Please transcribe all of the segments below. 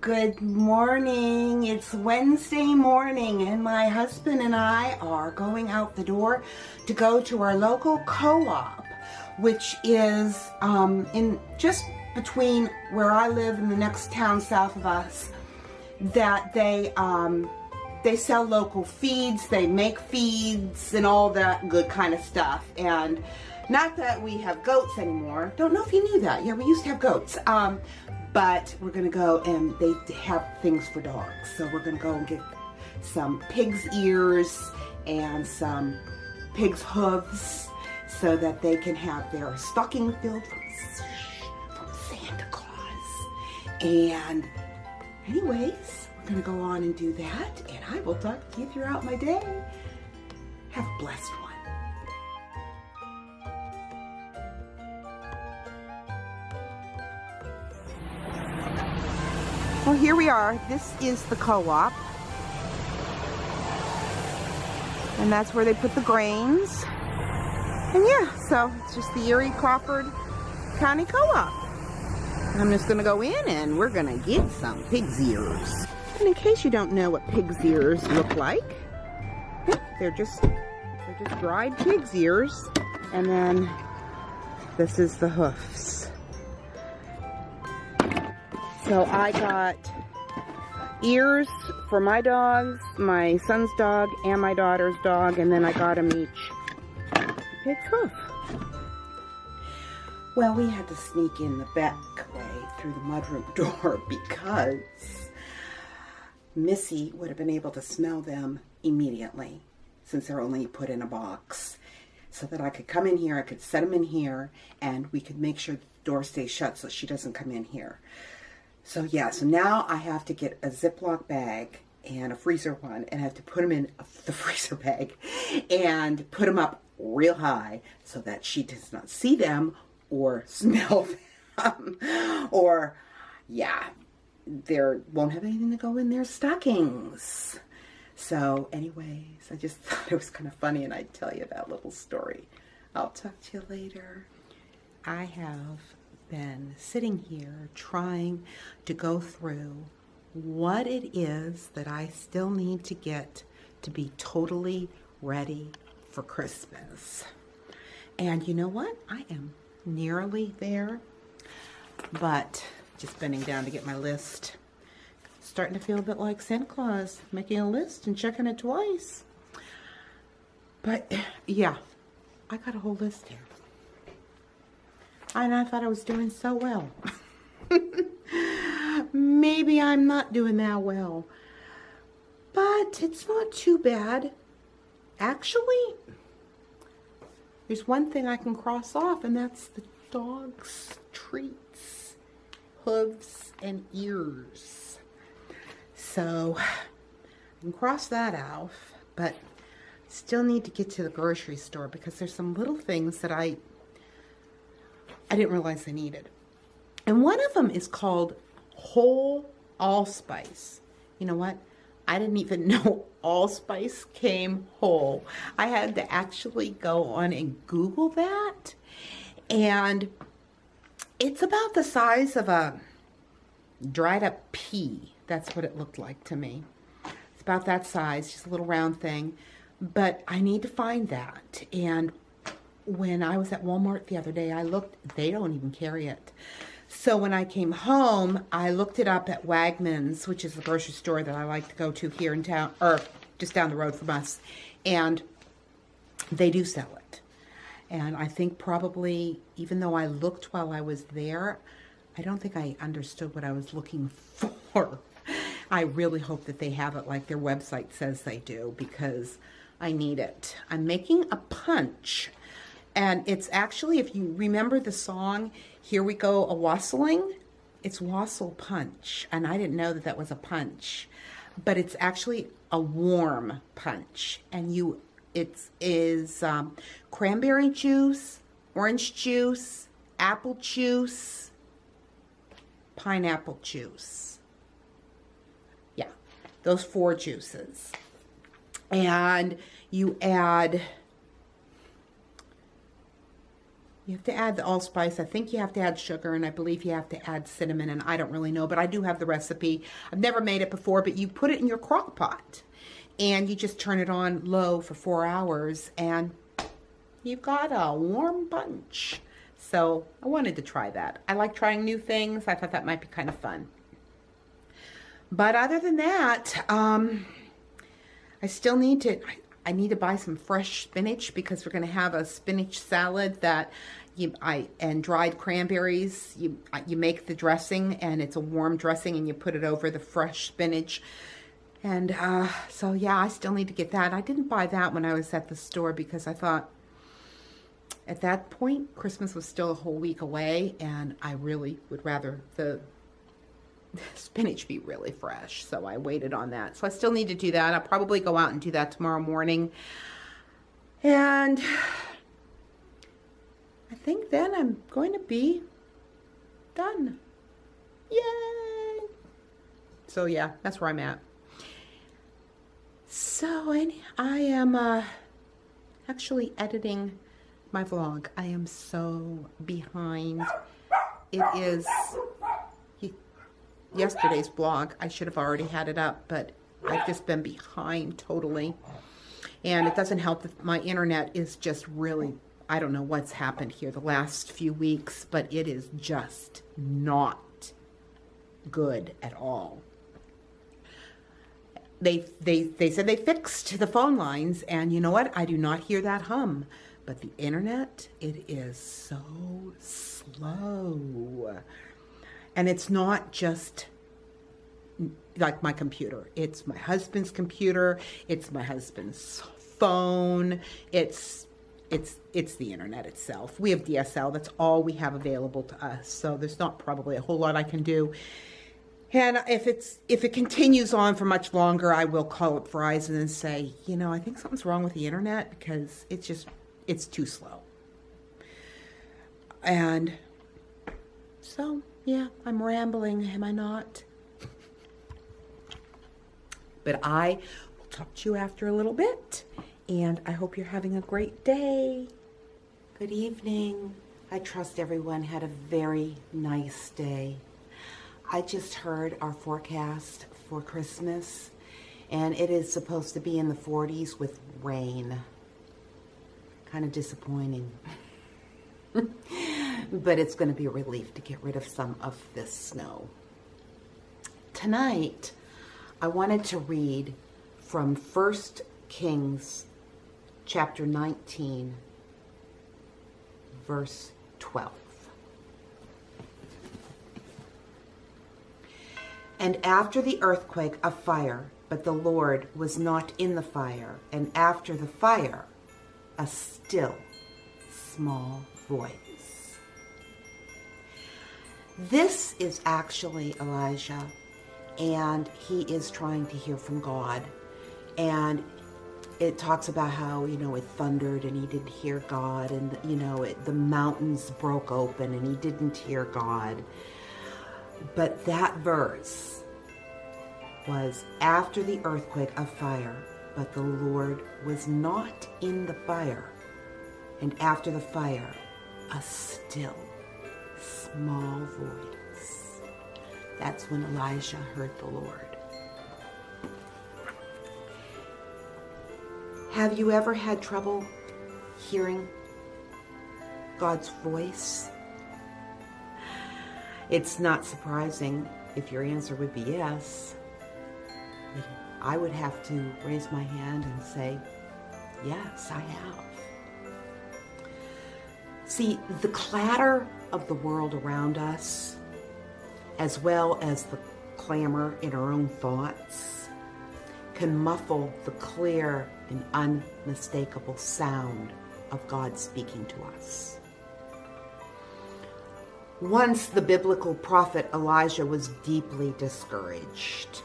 Good morning. It's Wednesday morning and my husband and I are going out the door to go to our local co-op, which is in just between where I live and the next town south of us. That they sell local feeds, they make feeds and all that good kind of stuff. And not that we have goats anymore. Don't know if you knew that. Yeah, we used to have goats. But we're gonna go and they have things for dogs. So we're gonna go and get some pig's ears and some pig's hooves so that they can have their stocking filled from Santa Claus. And anyways, we're gonna go on and do that, and I will talk to you throughout my day. Have a blessed one. Well, here we are. This is the co-op. And that's where they put the grains. And yeah, so it's just the Erie Crawford County Co-op. I'm just gonna go in and we're gonna get some pig's ears. And in case you don't know what pig's ears look like, they're just dried pig's ears. And then this is the hoofs. So I got ears for my dogs, my son's dog, and my daughter's dog, and then I got them each a pig's hoof. Well, we had to sneak in the back way through the mudroom door because Missy would have been able to smell them immediately since they're only put in a box. So that I could come in here, I could set them in here, and we could make sure the door stays shut so she doesn't come in here. So yeah, so now I have to get a Ziploc bag and a freezer one, and I have to put them in the freezer bag and put them up real high so that she does not see them or smell them. Or, yeah, there won't have anything to go in their stockings. So anyways, I just thought it was kind of funny, and I'd tell you that little story. I'll talk to you later. I have been sitting here trying to go through what it is that I still need to get to be totally ready for Christmas. And you know what? I am nearly there, but just bending down to get my list. Starting to feel a bit like Santa Claus, making a list and checking it twice. But yeah, I got a whole list here. And I thought I was doing so well. Maybe I'm not doing that well. But it's not too bad. Actually, there's one thing I can cross off, and that's the dog's treats, hooves, and ears. So I can cross that off, but still need to get to the grocery store because there's some little things that I didn't realize I needed. And one of them is called whole allspice. You know what? I didn't even know allspice came whole. I had to actually go on and Google that. And it's about the size of a dried up pea. That's what it looked like to me. It's about that size, just a little round thing. But I need to find that. And when I was at Walmart the other day, I looked, they don't even carry it. So when I came home, I looked it up at Wegmans, which is the grocery store that I like to go to here in town, or just down the road from us. And they do sell it. And I think probably, even though I looked while I was there, I don't think I understood what I was looking for. I really hope that they have it like their website says they do, because I need it. I'm making a punch. And it's actually, if you remember the song, Here We Go A-Wassailing, it's Wassail Punch. And I didn't know that that was a punch. But it's actually a warm punch. And it is cranberry juice, orange juice, apple juice, pineapple juice. Yeah, those 4 juices. And you add You have to add the allspice. I think you have to add sugar, and I believe you have to add cinnamon, and I don't really know, but I do have the recipe. I've never made it before, but you put it in your crock pot, and you just turn it on low for 4 hours, and you've got a warm punch. So I wanted to try that. I like trying new things. I thought that might be kind of fun. But other than that, I still need to... I need to buy some fresh spinach because we're going to have a spinach salad that and dried cranberries. You make the dressing, and it's a warm dressing, and you put it over the fresh spinach. And so yeah, I still need to get that. I didn't buy that when I was at the store because I thought at that point Christmas was still a whole week away, and I really would rather the spinach be really fresh, so I waited on that. So I still need to do that. I'll probably go out and do that tomorrow morning, and I think then I'm going to be done. Yay! So yeah, that's where I'm at. So I am actually editing my vlog. I am so behind. It is yesterday's vlog. I should have already had it up, but I've just been behind totally. And it doesn't help that my internet is just really, I don't know what's happened here the last few weeks, but it is just not good at all. They said they fixed the phone lines, and you know what? I do not hear that hum. But the internet, it is so slow. And it's not just like my computer. It's my husband's computer. It's my husband's phone. It's the internet itself. We have DSL. That's all we have available to us. So there's not probably a whole lot I can do. And if it continues on for much longer, I will call up Verizon and say, you know, I think something's wrong with the internet because it's too slow. And so, yeah, I'm rambling, am I not? But I will talk to you after a little bit, and I hope you're having a great day. Good evening. I trust everyone had a very nice day. I just heard our forecast for Christmas, and it is supposed to be in the 40s with rain. Kind of disappointing. But it's going to be a relief to get rid of some of this snow. Tonight, I wanted to read from 1 Kings chapter 19, verse 12. And after the earthquake, a fire, but the Lord was not in the fire. And after the fire, a still, small voice. This is actually Elijah, and he is trying to hear from God. And it talks about how, you know, it thundered and he didn't hear God, and, you know, the mountains broke open and he didn't hear God. But that verse was after the earthquake, a fire, but the Lord was not in the fire. And after the fire, a still, small voice. That's when Elijah heard the Lord. Have you ever had trouble hearing God's voice? It's not surprising if your answer would be yes. I would have to raise my hand and say, yes, I have. See, the clatter of the world around us, as well as the clamor in our own thoughts, can muffle the clear and unmistakable sound of God speaking to us. Once the biblical prophet Elijah was deeply discouraged.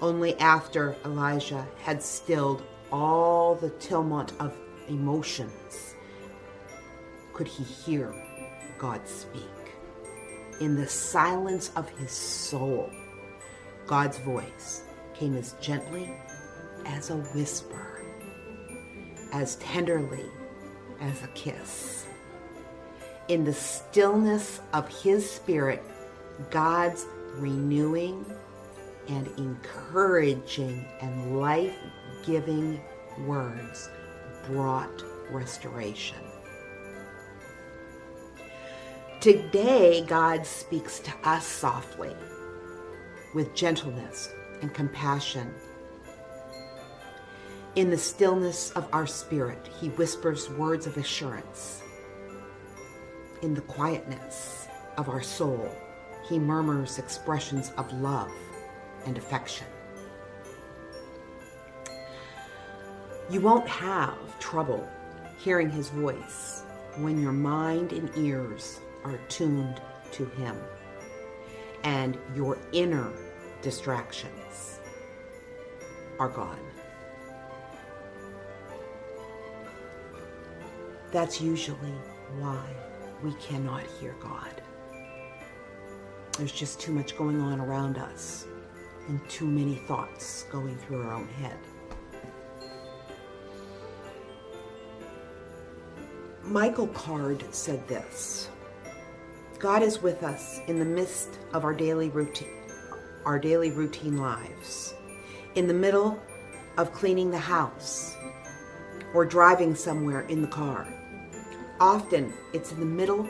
Only after Elijah had stilled all the tumult of emotions could he hear God speak. In the silence of his soul, God's voice came as gently as a whisper, as tenderly as a kiss. In the stillness of His Spirit, God's renewing and encouraging and life-giving words brought restoration. Today, God speaks to us softly, with gentleness and compassion. In the stillness of our spirit, He whispers words of assurance. In the quietness of our soul, He murmurs expressions of love and affection. You won't have trouble hearing His voice when your mind and ears are tuned to Him and your inner distractions are gone. That's usually why we cannot hear God. There's just too much going on around us and too many thoughts going through our own head. Michael Card said this: God is with us in the midst of our daily routine lives, in the middle of cleaning the house or driving somewhere in the car. Often it's in the middle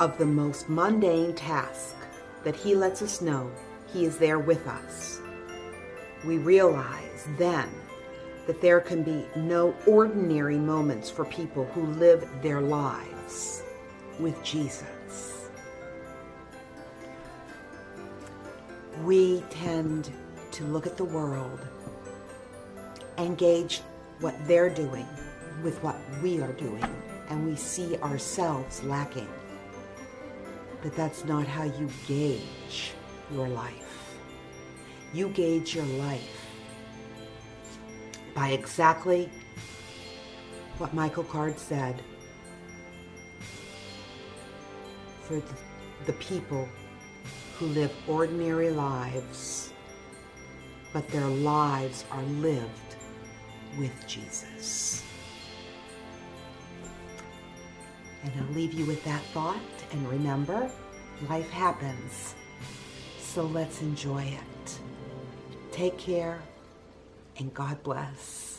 of the most mundane task that He lets us know He is there with us. We realize then that there can be no ordinary moments for people who live their lives with Jesus. We tend to look at the world and gauge what they're doing with what we are doing, and we see ourselves lacking. But that's not how you gauge your life. You gauge your life by exactly what Michael Card said. For the people who live ordinary lives, but their lives are lived with Jesus. And I'll leave you with that thought. And remember, life happens, so let's enjoy it. Take care, and God bless.